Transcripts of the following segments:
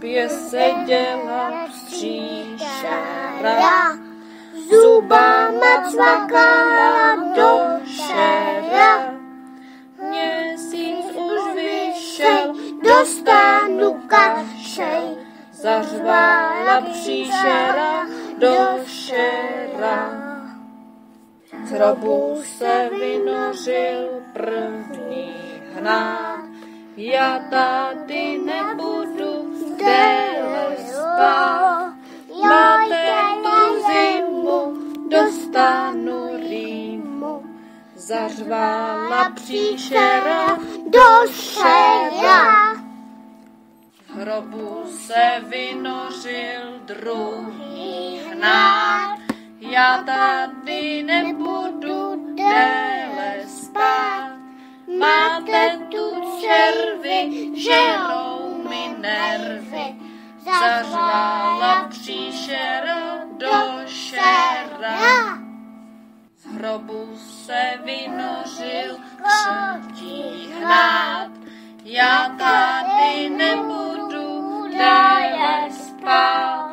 trubě seděla příšera, zubama cvakala do šera. Měsíc už vyšel, dostanu kašej, zařvala příšera do šera. Z hrobu se vynořil první hnát, já tady nebudu déle spát. Máte tu zimu, dostanu rýmu, zařvala příšera do šera. Z hrobu se vynořil druhý hnát, já tady nebudu déle spát. Máte tu červy, žerou mi nervy, zařvala příšera do šera. Z hrobu se vynořil třetí hnát, já tady nebudu déle spát.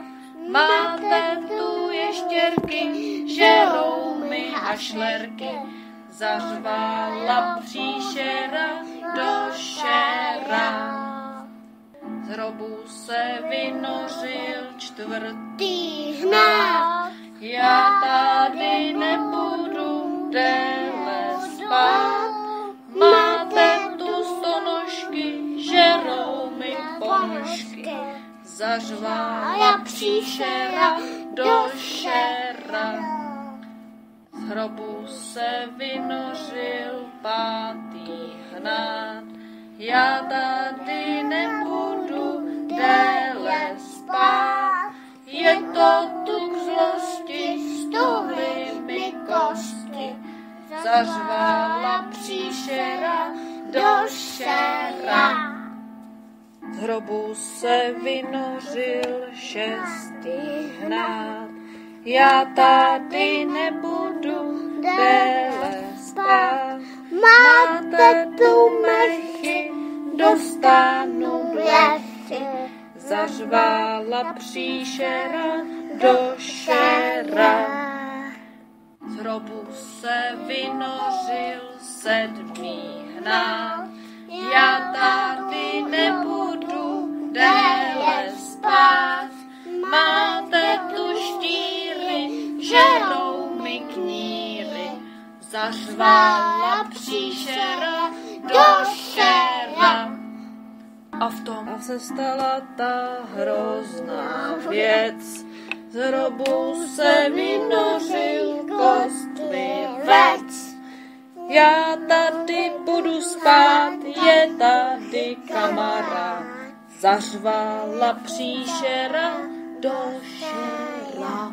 Máte tu ještěrky, žerou mi hašlerky, zařvala příšera do šera. Z hrobu se vynořil čtvrtý hnát, já tady nebudu déle spát. Máte tu stonožky, žerou mi ponožky, zařvala příšera do šera. Z hrobu se vynořil pátý hnát, já tady nebudu déle spát. Je to tu k zlosti, stuhly mi kosti, zařvala příšera do šera. Z hrobu se vynořil šestý hnát, já tady nebudu déle spát. Máte tu mechy, dostanu blechy, zařvala příšera do šera. Z hrobu se vynořil sedmý hnát, já tady nebudu déle spát. Máte tu štíry, žerou mi kníry, zařvala příšera do šera. A v tom se stala ta hrozná věc, z hrobu se vynořil kostlivec. Já tady budu spát, je tady kamarád, zařvala příšera do šera.